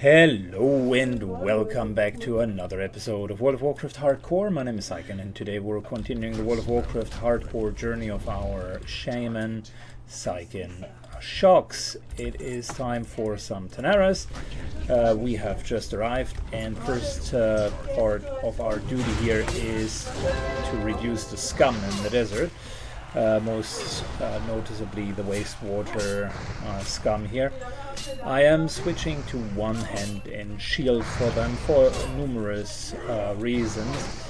Hello and welcome back to another episode of World of Warcraft Hardcore. My name is Syken and today we're continuing the World of Warcraft Hardcore journey of our Shaman, Syken Shocks. It is time for some Tanaras. We have just arrived and the first part of our duty here is to reduce the scum in the desert. Most noticeably the wastewater scum here. I am switching to one hand and shield for them for numerous reasons.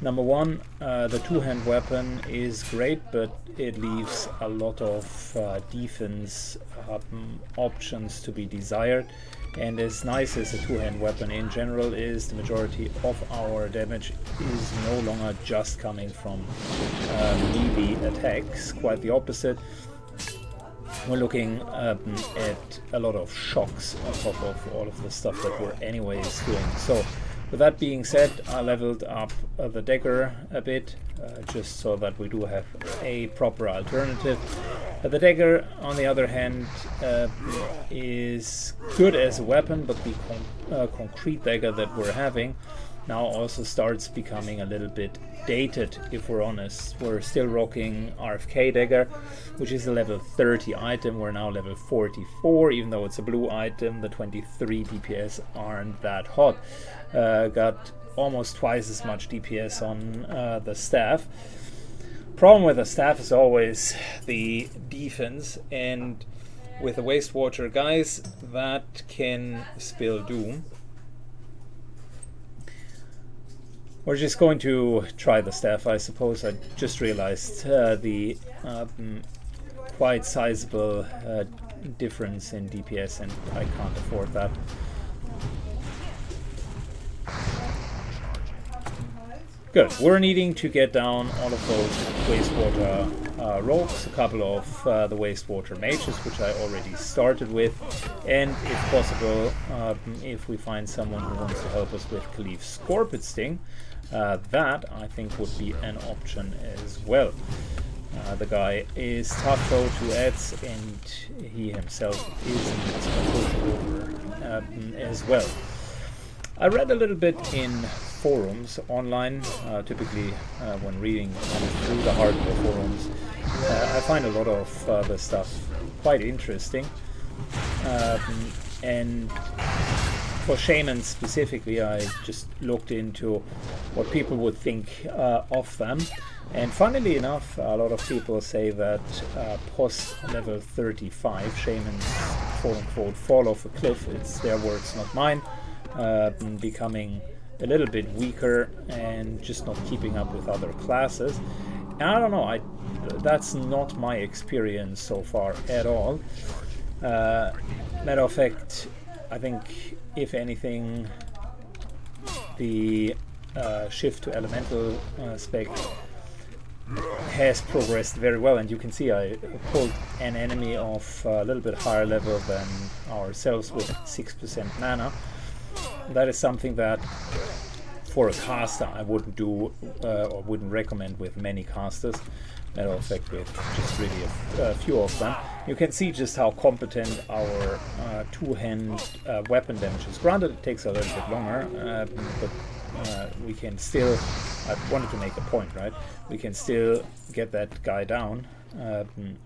Number one, the two-hand weapon is great, but it leaves a lot of defense options to be desired. And as nice as a two-hand weapon in general is, the majority of our damage is no longer just coming from melee attacks. Quite the opposite. We're looking at a lot of shocks on top of all of the stuff that we're anyways doing. So with that being said, I leveled up the dagger a bit, just so that we do have a proper alternative. The dagger, on the other hand, is good as a weapon, but the concrete dagger that we're having now also starts becoming a little bit dated, if we're honest. We're still rocking RFK dagger, which is a level 30 item. We're now level 44, even though it's a blue item. The 23 DPS aren't that hot. Got almost twice as much DPS on the staff. Problem with the staff is always the defense, and with the wastewater guys, that can spill doom. We're just going to try the staff, I suppose. I just realized the quite sizable difference in DPS, and I can't afford that. Good. We're needing to get down all of those wastewater rogues, a couple of the wastewater mages, which I already started with, and if possible, if we find someone who wants to help us with Khalif's Scorpion Sting, that I think would be an option as well. The guy is tough though to ads, and he himself isn't over as well. I read a little bit in forums online, typically when reading through the hardcore forums. I find a lot of the stuff quite interesting, and for shamans specifically, I just looked into what people would think of them, and funnily enough, a lot of people say that post level 35 shamans quote-unquote fall off a cliff. It's their words, not mine. Becoming a little bit weaker and just not keeping up with other classes. And I don't know, that's not my experience so far at all. Matter of fact, I think if anything, the shift to elemental spec has progressed very well, and you can see I pulled an enemy of a little bit higher level than ourselves with 6% mana. That is something that for a caster I wouldn't do or wouldn't recommend with many casters. Matter of fact, with just really a few of them. You can see just how competent our two-hand weapon damage is. Granted, it takes a little bit longer, but we can still, I wanted to make a point, right? We can still get that guy down,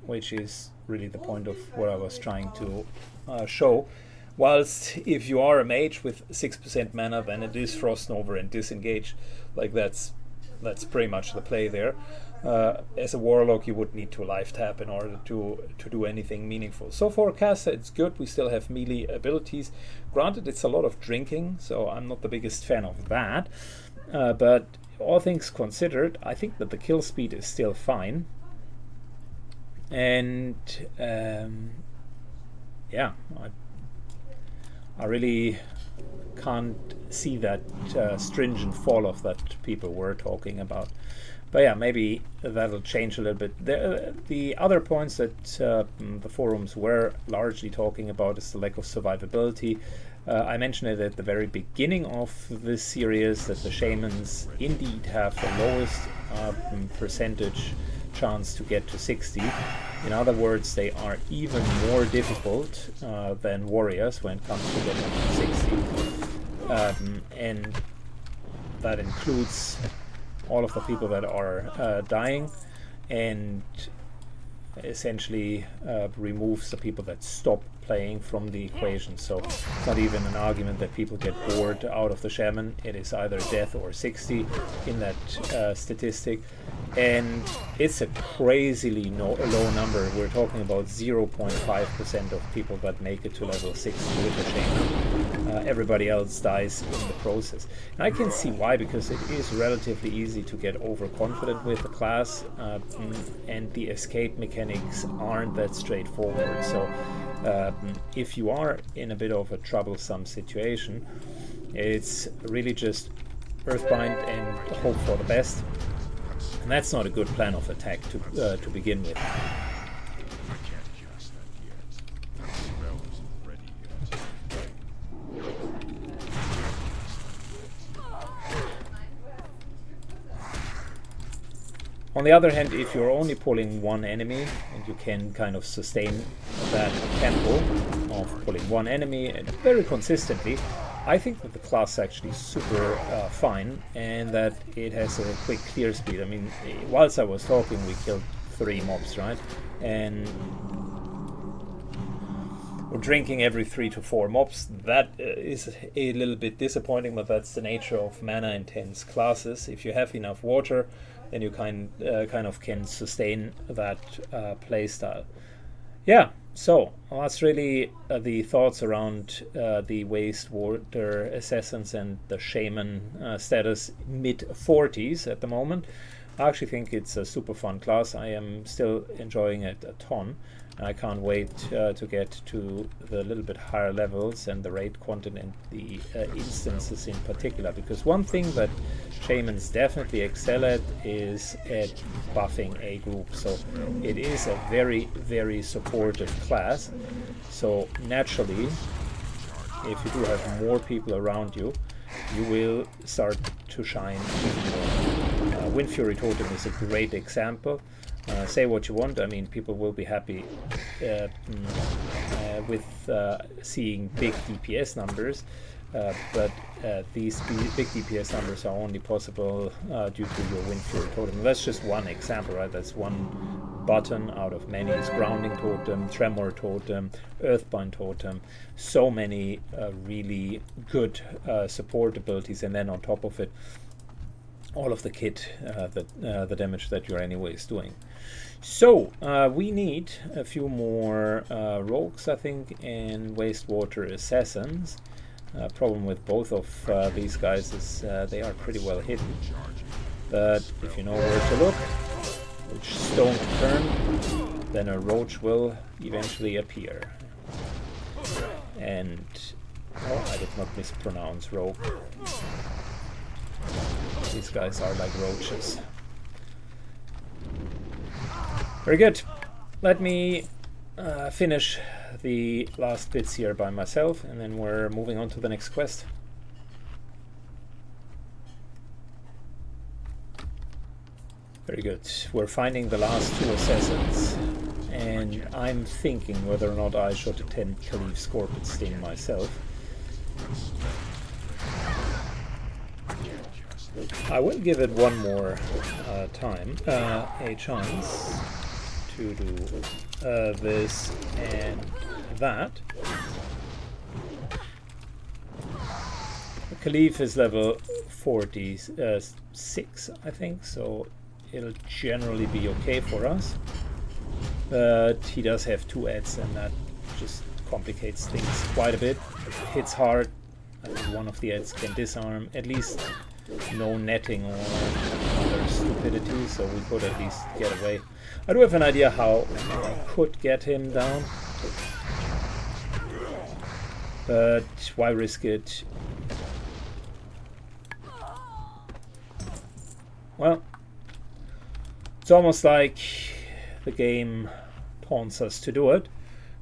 which is really the point of what I was trying to show. Whilst if you are a mage with 6% mana, then it is Frost Nova and Disengage. Like that's pretty much the play there. As a warlock, you would need to life tap in order to do anything meaningful. So for a caster, it's good. We still have melee abilities. Granted, it's a lot of drinking, so I'm not the biggest fan of that. But all things considered, I think that the kill speed is still fine. And yeah, I really can't see that stringent fall off that people were talking about. But yeah, maybe that'll change a little bit. The other points that the forums were largely talking about is the lack of survivability. I mentioned it at the very beginning of this series that the shamans indeed have the lowest percentage chance to get to 60. In other words, they are even more difficult than warriors when it comes to getting to 60. And that includes all of the people that are dying, and essentially removes the people that stop playing from the equation. So it's not even an argument that people get bored out of the shaman. It is either death or 60 in that statistic, and it's a crazily low number. We're talking about 0.5% of people that make it to level 60 with the shaman. Everybody else dies in the process, and I can see why, because it is relatively easy to get overconfident with the class, and the escape mechanics aren't that straightforward. So if you are in a bit of a troublesome situation, it's really just Earthbind and hope for the best, and that's not a good plan of attack to begin with. On the other hand, if you're only pulling one enemy and you can kind of sustain that tempo of pulling one enemy very consistently, I think that the class is actually super fine, and that it has a quick clear speed. I mean, whilst I was talking, we killed 3 mobs, right? And we're drinking every 3 to 4 mobs. That is a little bit disappointing, but that's the nature of mana-intense classes. If you have enough water, then you kind of can sustain that playstyle. Yeah, so that's really the thoughts around the wastewater assassins and the shaman status, mid-40s at the moment. I actually think it's a super fun class. I am still enjoying it a ton. I can't wait to get to the little bit higher levels and the raid content and the instances in particular, because one thing that shamans definitely excel at is at buffing a group. So it is a very, very supportive class. So naturally, if you do have more people around you, you will start to shine even more. Wind Fury Totem is a great example. Say what you want, I mean, people will be happy with seeing big DPS numbers, but these big DPS numbers are only possible due to your Wind Fury Totem. That's just one example, right? That's one button out of many. It's Grounding Totem, Tremor Totem, Earthbind Totem. So many really good support abilities, and then on top of it, all of the kit, the damage that you're anyways doing. So we need a few more rogues, I think, and wastewater assassins. Problem with both of these guys is they are pretty well hidden. But if you know where to look, which stone to turn, then a roach will eventually appear. And oh, I did not mispronounce rogue. These guys are like roaches. Very good. Let me finish the last bits here by myself, and then we're moving on to the next quest. Very good. We're finding the last 2 assassins, and I'm thinking whether or not I should attempt Khalif Scorpion Sting myself. I will give it one more time, a chance to do this and that. Khalif is level 46, I think, so it'll generally be okay for us. But he does have 2 ads, and that just complicates things quite a bit. Hits hard. I think one of the ads can disarm, at least no netting or other stupidity, so we could at least get away. I do have an idea how I could get him down, but why risk it? Well, it's almost like the game taunts us to do it.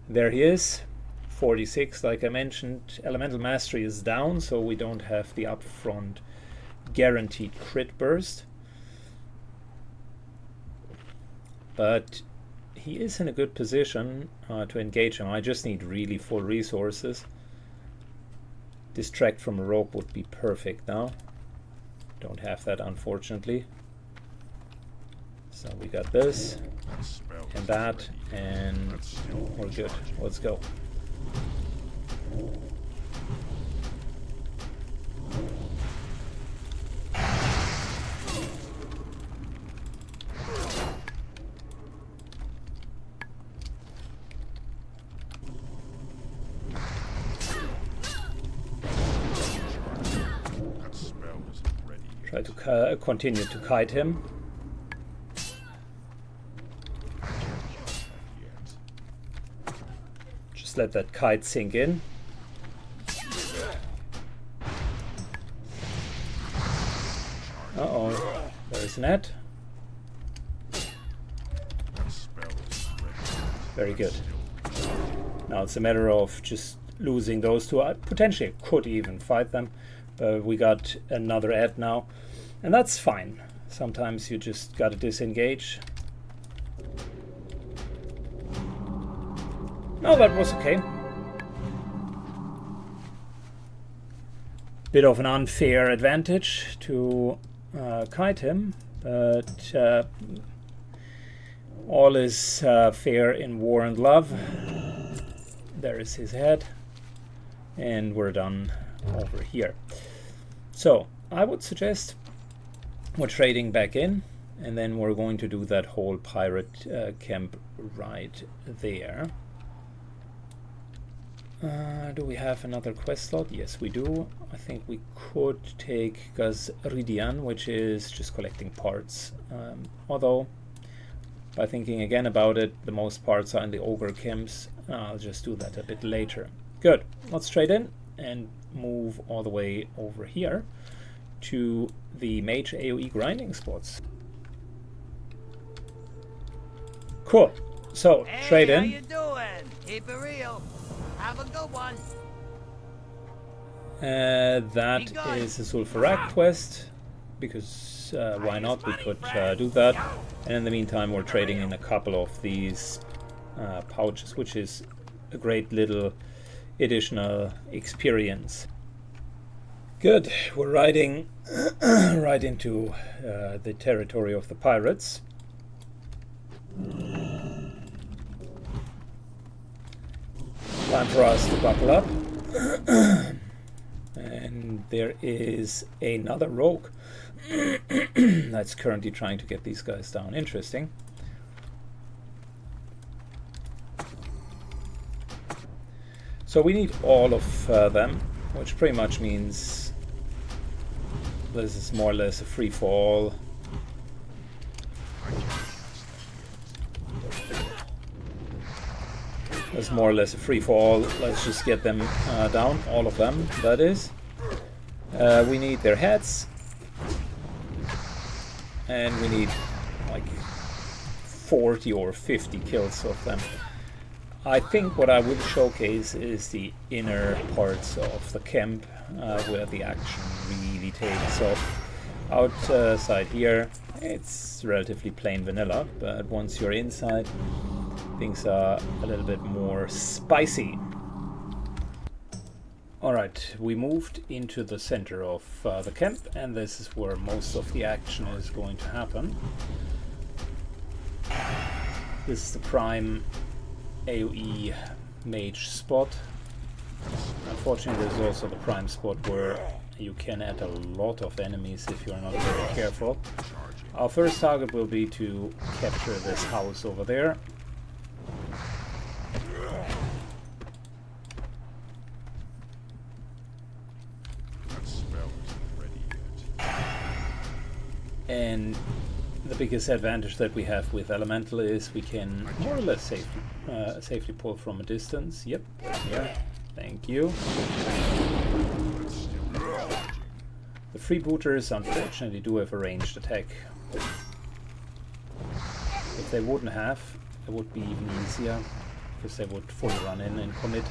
There he is, 46, like I mentioned. Elemental Mastery is down, so we don't have the upfront guaranteed crit burst. but he is in a good position to engage him. I just need really full resources. Distract from a rogue would be perfect now. Don't have that, unfortunately. So we got this and that, and we're good. Let's go. Try to continue to kite him. Just let that kite sink in. Uh-oh, there's Ned. Very good. Now it's a matter of just losing those two. I potentially could even fight them. We got another ad now, and that's fine. Sometimes you just gotta disengage. No, that was okay. Bit of an unfair advantage to kite him, but all is fair in war and love. There is his head, and we're done over here. So I would suggest we're trading back in, and then we're going to do that whole pirate camp right there. Do we have another quest slot? Yes, we do. I think we could take Gazridian, which is just collecting parts. Although, by thinking again about it, the most parts are in the ogre camps. I'll just do that a bit later. Good. Let's trade in and move all the way over here to the mage AoE grinding spots. Cool. So, trade in. How you doing? Keep it real. Have a good one. That is a Sulfurak quest, because why not? We could do that. And in the meantime, we're trading in a couple of these pouches, which is a great little additional experience. Good. We're riding right into the territory of the pirates. Time for us to buckle up. And there is another rogue that's currently trying to get these guys down. Interesting. So we need all of them, which pretty much means this is more or less a free-for-all. It's more or less a free-for-all. Let's just get them down, all of them, that is. We need their heads. And we need like 40 or 50 kills of them. I think what I will showcase is the inner parts of the camp, where the action really takes off. Outside here, it's relatively plain vanilla, but once you're inside, things are a little bit more spicy. Alright, we moved into the center of the camp, and this is where most of the action is going to happen. This is the prime AoE mage spot. Unfortunately, there's also the prime spot where you can add a lot of enemies if you're not very careful. Our first target will be to capture this house over there. And the biggest advantage that we have with Elemental is we can more or less safely pull from a distance. Yep, yeah, thank you. The freebooters unfortunately do have a ranged attack. If they wouldn't have, it would be even easier, because they would fully run in and commit.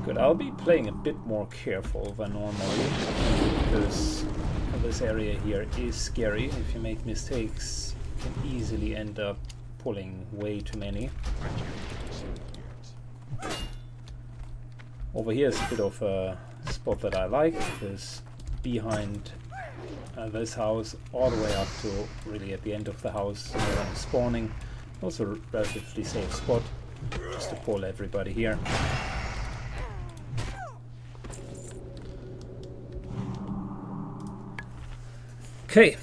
Good, I'll be playing a bit more careful than normally, because this area here is scary. If you make mistakes, you can easily end up pulling way too many. Over here is a bit of a spot that I like, because behind this house, all the way up to really at the end of the house, where I'm spawning, also a relatively safe spot, just to pull everybody here. Okay.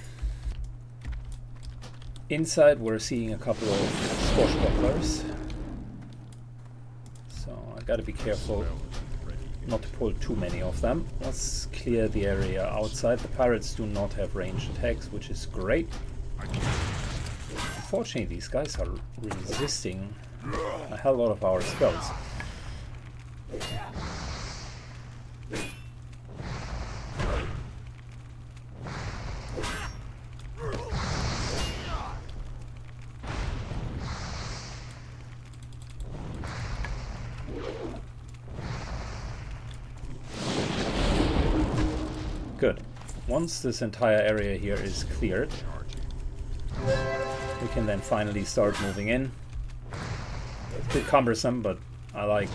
Inside we're seeing a couple of swashbucklers. So I gotta be careful not to pull too many of them. Let's clear the area outside. The pirates do not have ranged attacks, which is great. Unfortunately, these guys are resisting a hell lot of our spells. Good. Once this entire area here is cleared, we can then finally start moving in. It's a bit cumbersome, but I like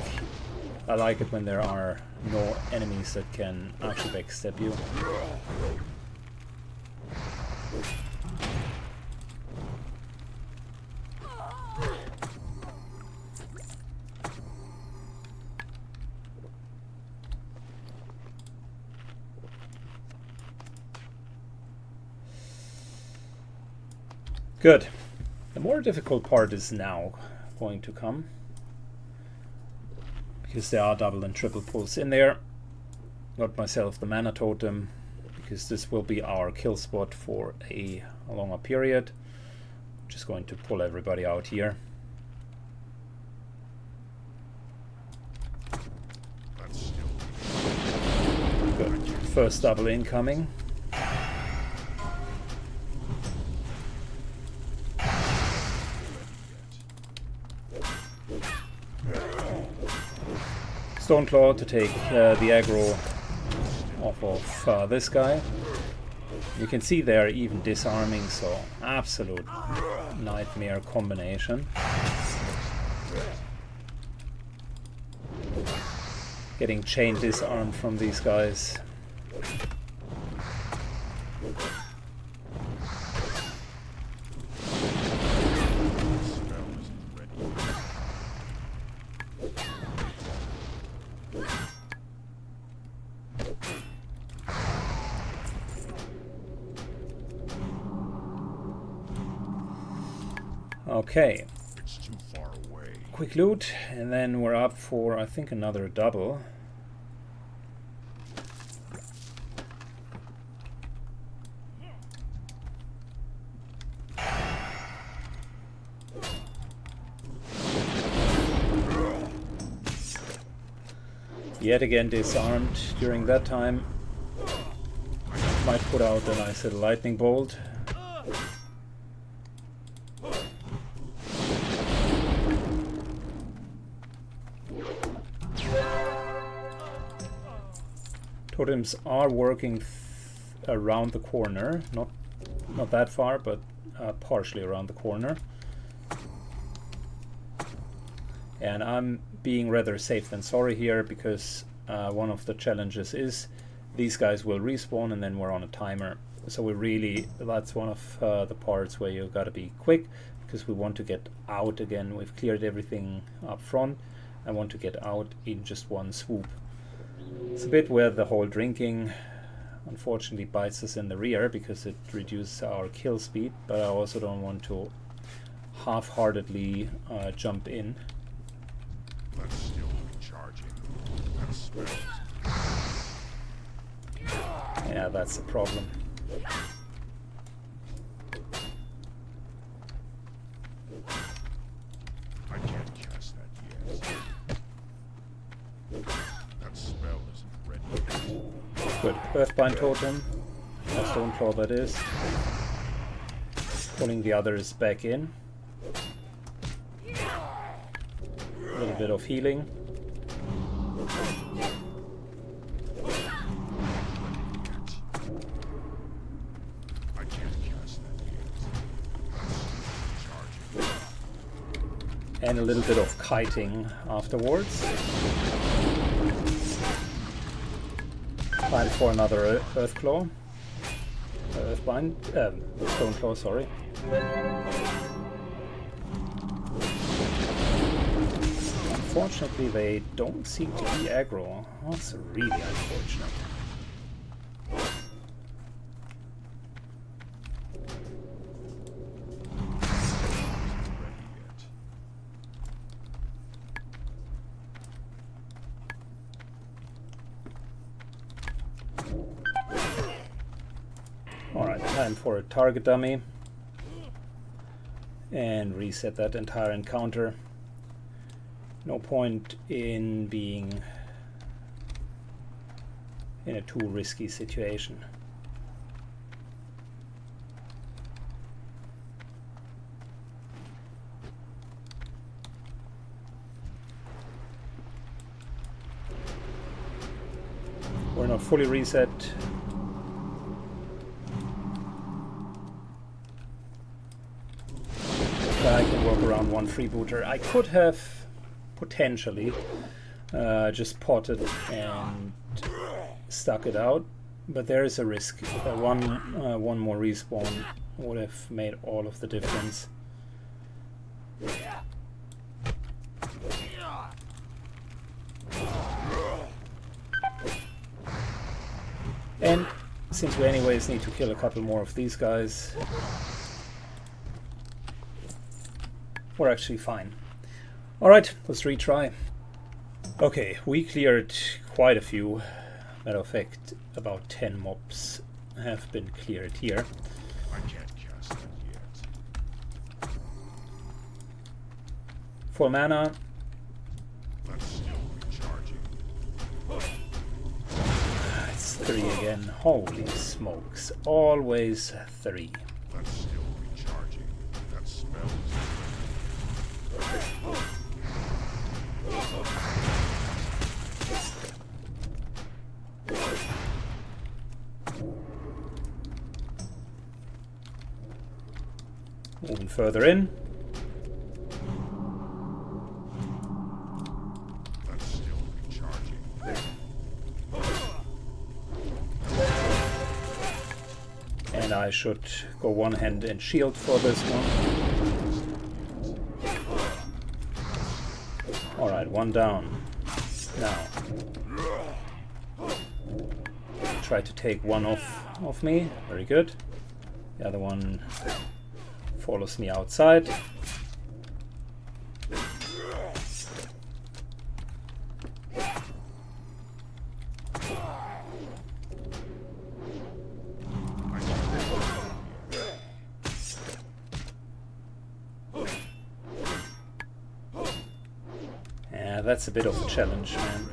it when there are no enemies that can actually backstep you. Good. The more difficult part is now going to come, because there are double and triple pulls in there. Got myself the mana totem, because this will be our kill spot for a longer period. Just going to pull everybody out here. Good. First double incoming. Stoneclaw to take the aggro off of this guy. You can see they're even disarming, so absolute nightmare combination. Getting chain disarmed from these guys. Okay, It's too far away. quick loot, and then we're up for, I think, another double. Yet again disarmed during that time. Might put out a nice little lightning bolt. Totems are working around the corner, not that far, but partially around the corner. And I'm being rather safe than sorry here, because one of the challenges is these guys will respawn and then we're on a timer. So we really, that's one of the parts where you gotta be quick, because we want to get out again. We've cleared everything up front. I want to get out in just one swoop. It's a bit where the whole drinking unfortunately bites us in the rear, because it reduces our kill speed, but I also don't want to half-heartedly jump in. Let's still be charging. That smells. Yeah, that's the problem. I can't cast that yet. That spell isn't ready. Good. Earthbind Totem. A Stoneclaw that is. Pulling the others back in. A little bit of healing. I can't cast that yet. Charging. And a little bit of kiting afterwards. Time for another Earthclaw. Earthbind. Stoneclaw, sorry. Unfortunately, they don't seem to be aggro. That's really unfortunate. Alright, time for a target dummy. And reset that entire encounter. No point in being in a too risky situation. We're not fully reset. I can work around one freebooter. I could have potentially just potted and stuck it out, but there is a risk. One more respawn would have made all of the difference. And since we anyways need to kill a couple more of these guys, we're actually fine. Alright, let's retry. Okay, we cleared quite a few. Matter of fact, about 10 mobs have been cleared here. I can't cast that yet. Full mana. That's still recharging. It's 3 again. Holy smokes. Always 3. That's still recharging. That smells. Moving further in. That's still recharging. And I should go one hand and shield for this one. Alright, one down. Now. Try to take one off me. Very good. The other one follows me outside. Yeah, that's a bit of a challenge, man.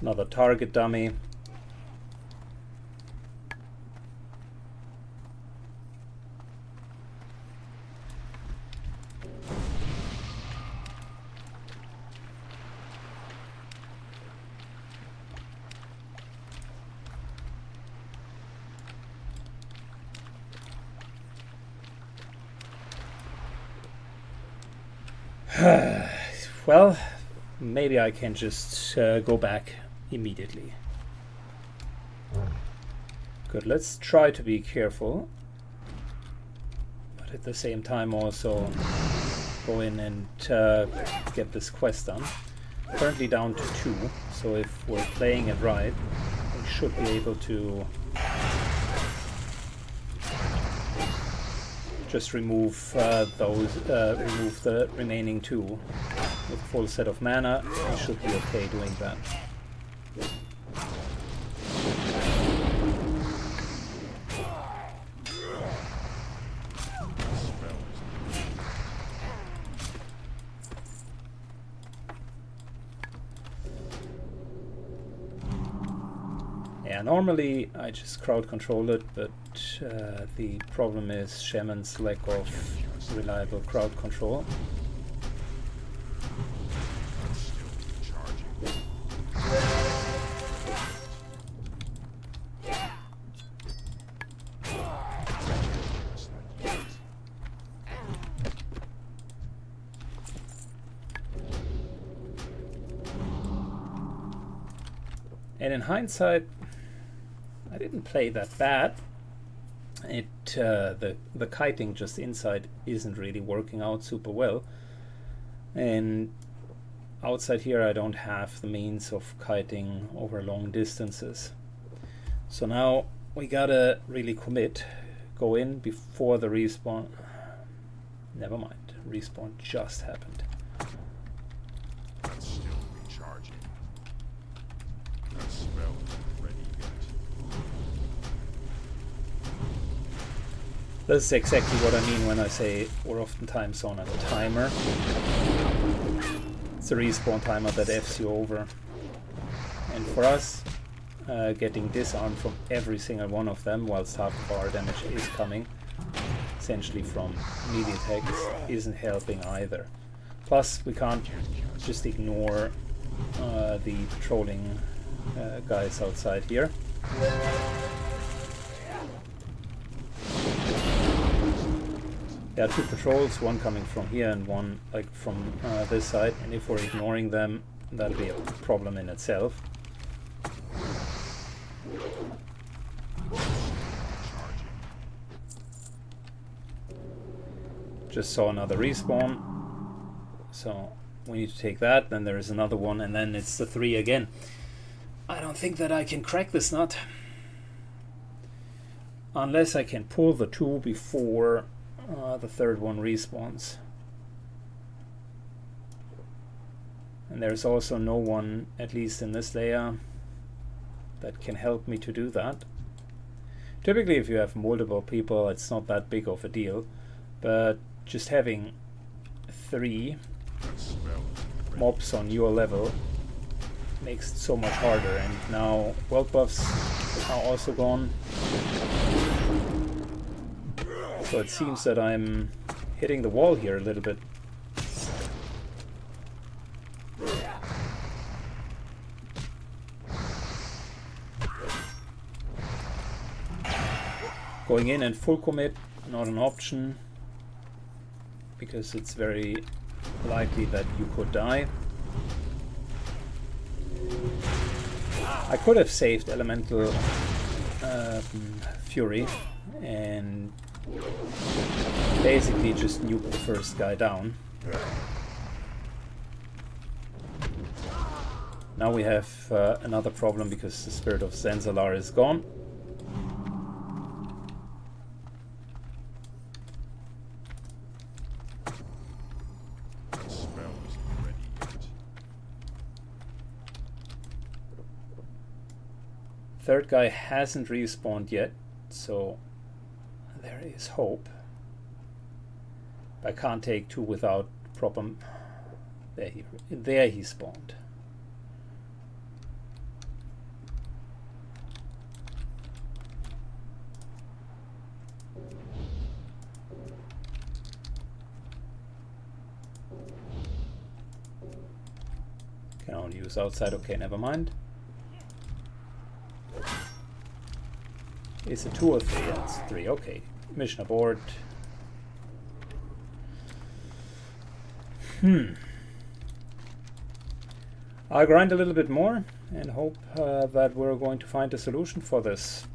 Another target dummy. Well, maybe I can just go back immediately. Good, let's try to be careful, but at the same time also go in and get this quest done. Currently down to 2, so if we're playing it right, we should be able to just remove remove the remaining 2 with a full set of mana. We should be okay doing that. Yeah, normally I just crowd control it, but the problem is Shaman's lack of reliable crowd control. And in hindsight, I didn't play that bad. The kiting just inside isn't really working out super well, and outside here I don't have the means of kiting over long distances. So now we gotta really commit, go in before the respawn. Never mind, respawn just happened. That's still recharging. That spell isn't ready yet. This is exactly what I mean when I say we're oftentimes on a timer. It's a respawn timer that F's you over. And for us, getting disarmed from every single one of them whilst half of our damage is coming, essentially from melee attacks, isn't helping either. Plus, we can't just ignore the patrolling guys outside here. There are two patrols, one coming from here and one like from this side, and if we're ignoring them, that'll be a problem in itself. Just saw another respawn, so we need to take that. Then there is another one, and then it's the 3 again. I don't think that I can crack this nut unless I can pull the 2 before the third one respawns. And there's also no one, at least in this layer, that can help me to do that. Typically if you have multiple people, it's not that big of a deal, but just having 3 mobs on your level makes it so much harder. And now world buffs are also gone, so it seems that I'm hitting the wall here a little bit. Going in and full commit, not an option, because it's very likely that you could die. I could have saved Elemental Fury and basically just nuke the first guy down. Now we have another problem because the Spirit of Zanzilar is gone. Third guy hasn't respawned yet, so there is hope. I can't take 2 without problem. There he spawned. Can only use outside. Okay, never mind. Is it 2 or 3? It's 3. Okay. Mission abort. I'll grind a little bit more and hope that we're going to find a solution for this.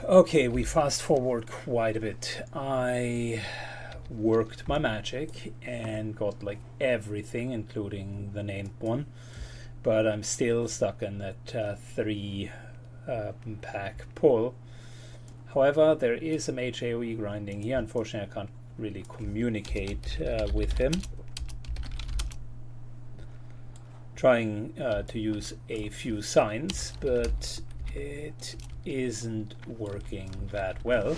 Okay, we fast forward quite a bit. I worked my magic and got like everything, including the named one, but I'm still stuck in that 3 pack pull. However, there is a mage AoE grinding here. Unfortunately, I can't really communicate with him. Trying to use a few signs, but it isn't working that well.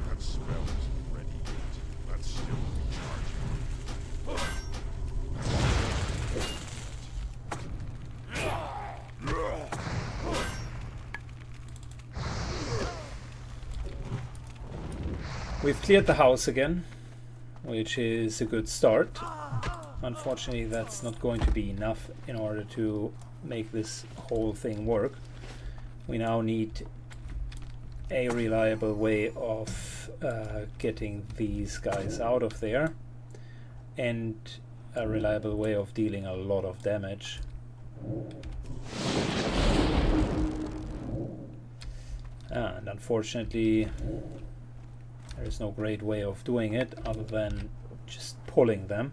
That spell isn't ready yet. That's still recharging. We've cleared the house again, which is a good start. Unfortunately, that's not going to be enough in order to make this whole thing work. We now need a reliable way of getting these guys out of there, and a reliable way of dealing a lot of damage. And unfortunately, there is no great way of doing it other than just pulling them.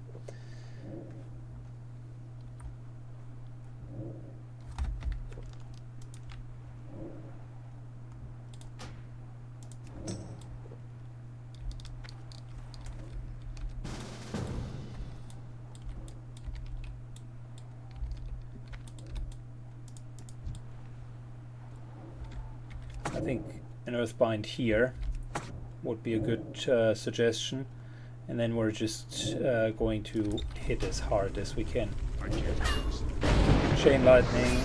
I think an Earthbind here would be a good suggestion, and then we're just going to hit as hard as we can. Chain lightning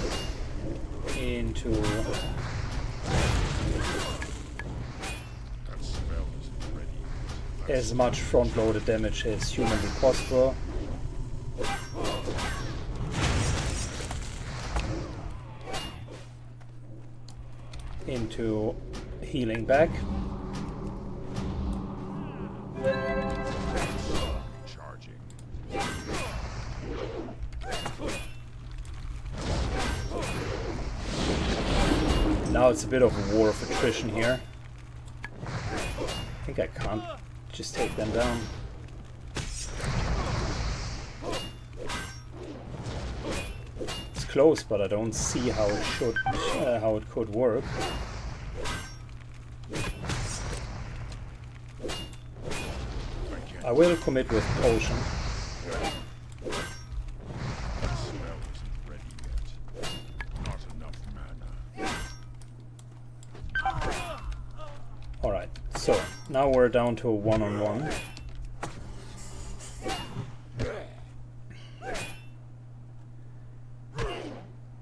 into as much front-loaded damage as humanly possible. Into healing back. Charging. Now it's a bit of a war of attrition here. I think I can't just take them down. It's close, but I don't see how it should, how it could work. I will commit with potion. Alright, so now we're down to a one-on-one.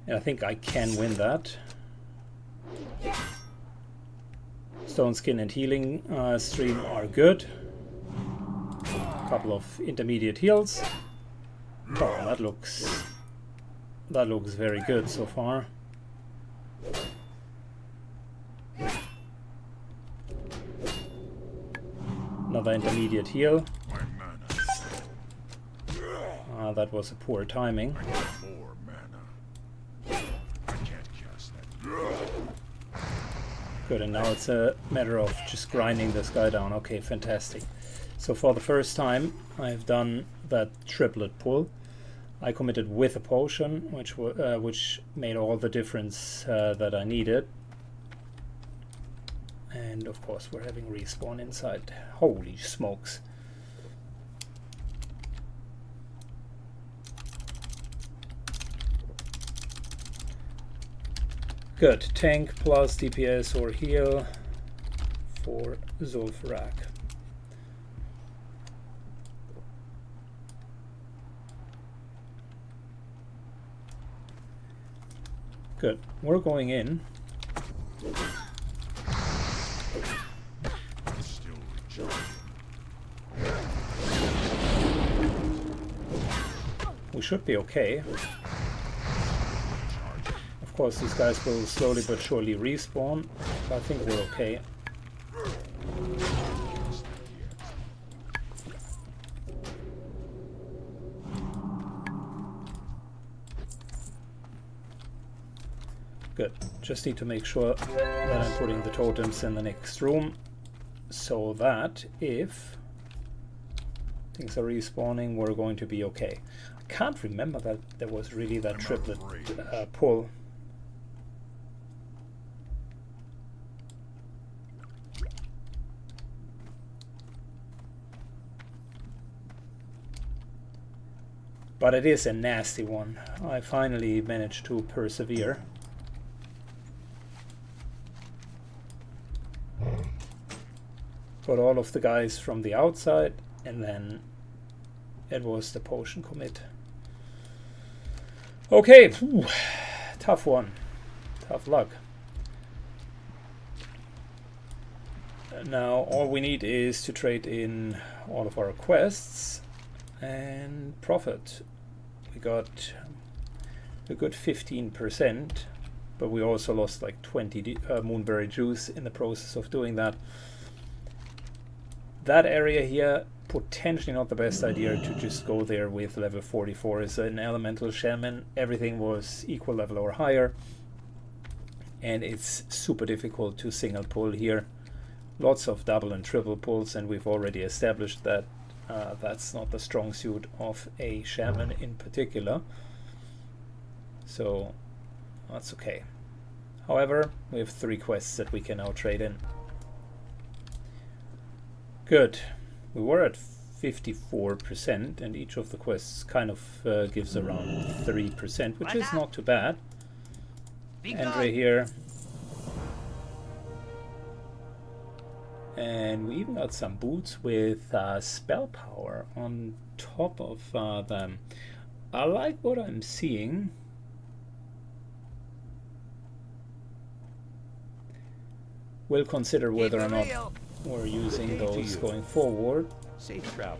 And I think I can win that. Stone Skin and Healing Stream are good. Couple of intermediate heals. Oh, that looks very good so far. Another intermediate heal. That was a poor timing. Good, and now it's a matter of just grinding this guy down. Okay, fantastic. So for the first time, I've done that triplet pull. I committed with a potion, which made all the difference that I needed. And of course, we're having respawn inside. Holy smokes! Good. Tank plus DPS or heal for Zul'Farrak. Good. We're going in. We should be okay. Of course, these guys will slowly but surely respawn, but I think we're okay. Good. Just need to make sure that I'm putting the totems in the next room, so that if things are respawning, we're going to be okay. I can't remember that there was really that triplet pull. But it is a nasty one. I finally managed to persevere. Got all of the guys from the outside, and then it was the potion commit. Okay, whew. Tough one. Tough luck. Now all we need is to trade in all of our quests and profit. We got a good 15%, but we also lost like 20 moonberry juice in the process of doing that. That area here, potentially not the best idea to just go there with level 44 as an elemental shaman. Everything was equal level or higher, and it's super difficult to single pull here. Lots of double and triple pulls, and we've already established that that's not the strong suit of a shaman in particular. So that's okay. However, we have 3 quests that we can now trade in. Good. We were at 54%, and each of the quests kind of gives around 3%, which is not too bad. Andre here. And we even got some boots with spell power on top of them. I like what I'm seeing. We'll consider whether or not we're using those going forward. Safe travel.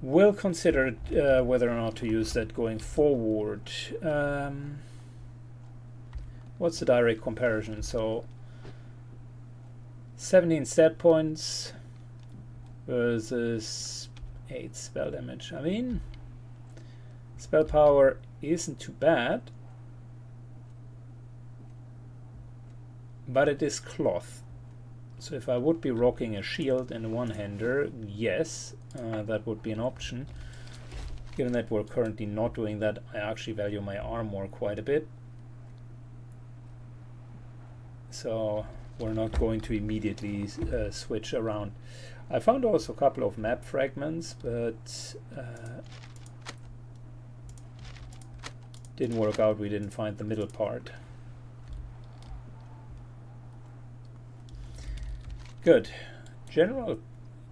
We'll consider whether or not to use that going forward. What's the direct comparison? So 17 stat points versus 8 spell damage. I mean, spell power isn't too bad, but it is cloth. So if I would be rocking a shield and a one-hander, yes, that would be an option. Given that we're currently not doing that, I actually value my armor quite a bit. So we're not going to immediately switch around. I found also a couple of map fragments, but didn't work out. We didn't find the middle part. Good. General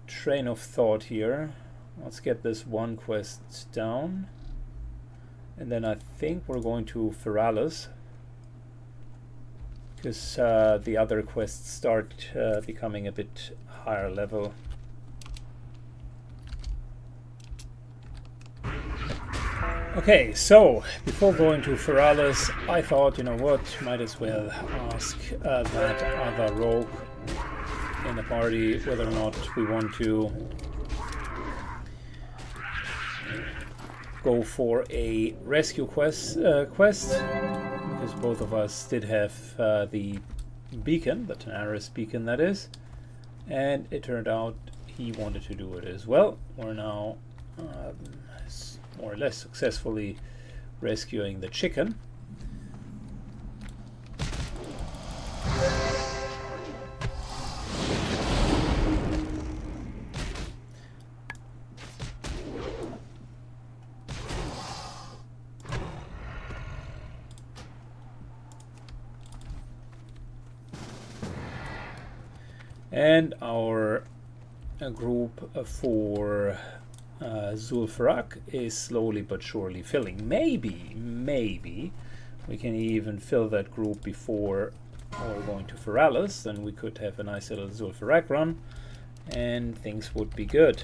train of thought here. Let's get this one quest down. And then I think we're going to Feralis, because the other quests start becoming a bit higher level. Okay, so before going to Feralis, I thought, you know what, might as well ask that other rogue in the party whether or not we want to go for a rescue quest, because both of us did have the beacon, the Tenaris beacon that is, and it turned out he wanted to do it as well. We're now more or less successfully rescuing the chicken. And our group for Zul'Farrak is slowly but surely filling. Maybe we can even fill that group before we're going to Feralis, then we could have a nice little Zul'Farrak run and things would be good.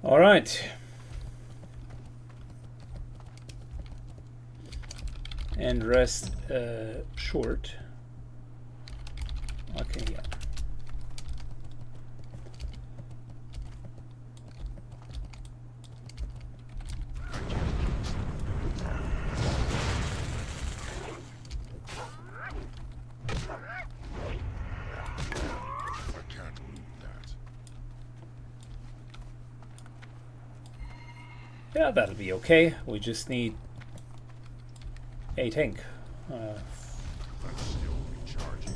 All right. And rest short. Okay, yeah. Yeah, that'll be okay. We just need a tank. That's still recharging.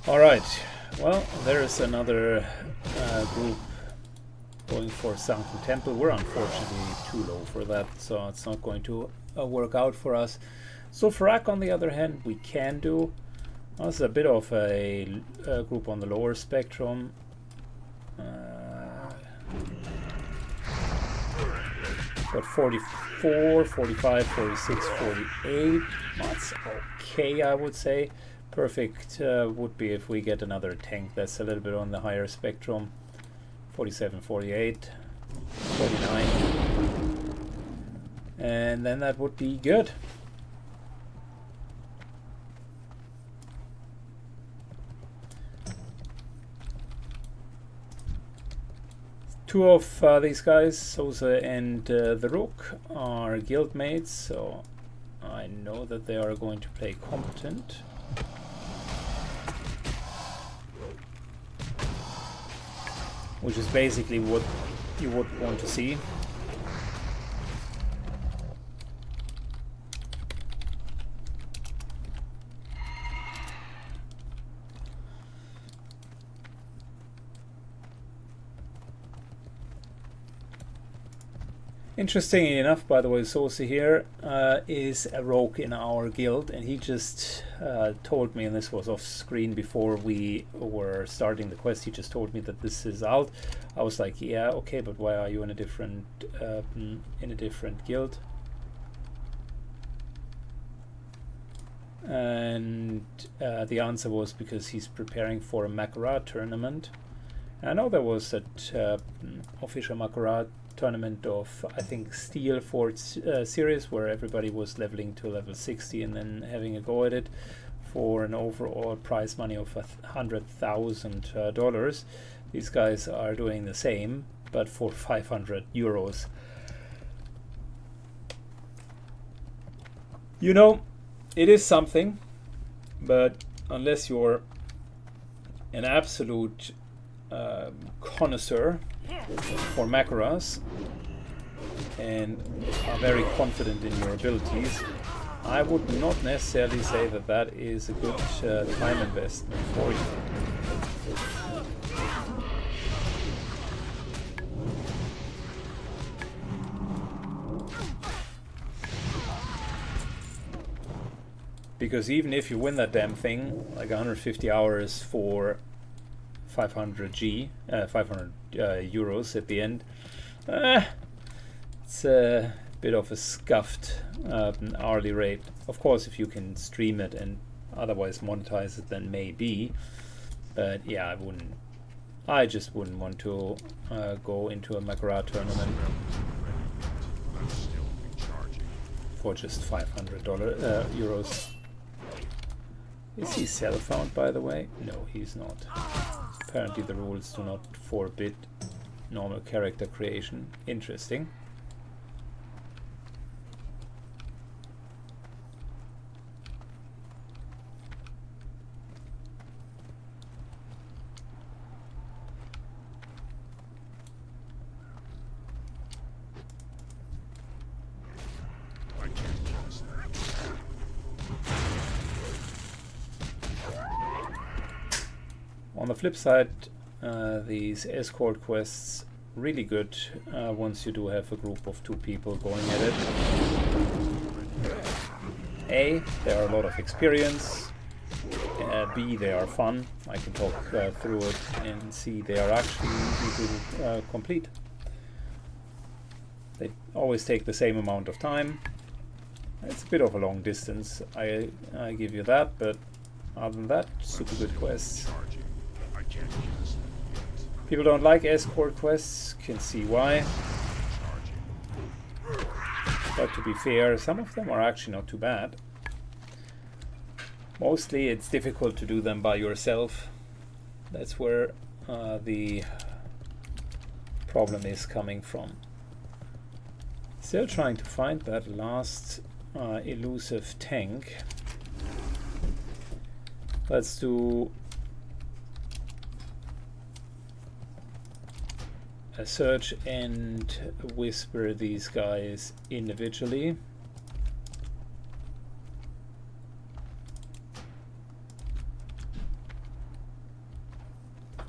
Alright, well, there is another group going for Sunken Temple. We're unfortunately too low for that, so it's not going to work out for us. So Farak, on the other hand, we can do. That's a bit of a group on the lower spectrum. Got 44, 45, 46, 48. That's okay, I would say. Perfect would be if we get another tank that's a little bit on the higher spectrum. 47, 48, 49. And then that would be good. Two of these guys, Sosa and the Rook, are guildmates, so I know that they are going to play competent. Which is basically what you would want to see. Interestingly enough, by the way, Sosa here is a rogue in our guild, and he just told me, and this was off screen before we were starting the quest, he just told me that this is out. I was like, yeah, okay, but why are you in a different guild? And the answer was because he's preparing for a Makarad tournament. And I know there was that official Makarad tournament of, I think, Steel Fort series, where everybody was leveling to level 60 and then having a go at it for an overall prize money of $100,000. These guys are doing the same, but for 500 euros. You know, it is something, but unless you're an absolute connoisseur for Makaras and are very confident in your abilities, I would not necessarily say that that is a good time investment for you. Because even if you win that damn thing, like 150 hours for 500 euros at the end, it's a bit of a scuffed hourly rate. Of course, if you can stream it and otherwise monetize it, then maybe. But yeah, I just wouldn't want to go into a Makarad tournament for just €500. Is he self-found, by the way? No, he's not. Apparently the rules do not forbid normal character creation. Interesting. On the flip side, these escort quests really good once you do have a group of 2 people going at it. A, there are a lot of experience. B, they are fun. I can talk through it. And C, they are actually easy to complete. They always take the same amount of time. It's a bit of a long distance, I give you that, but other than that, super good quests. People don't like escort quests, can see why. But to be fair, some of them are actually not too bad. Mostly it's difficult to do them by yourself, That's where the problem is coming from. Still trying to find that last elusive tank. Let's do a search and whisper these guys individually.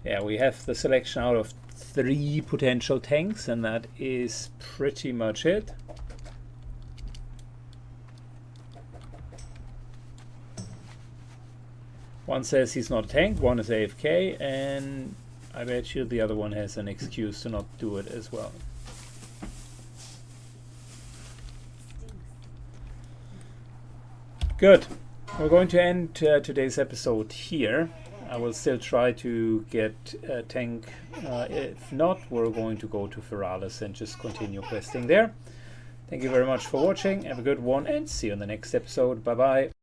Yeah, we have the selection out of 3 potential tanks, and that is pretty much it. One says he's not a tank, one is AFK, and I bet you the other one has an excuse to not do it as well. Good. We're going to end today's episode here. I will still try to get a tank. If not, we're going to go to Feralis and just continue questing there. Thank you very much for watching. Have a good one and see you in the next episode. Bye bye.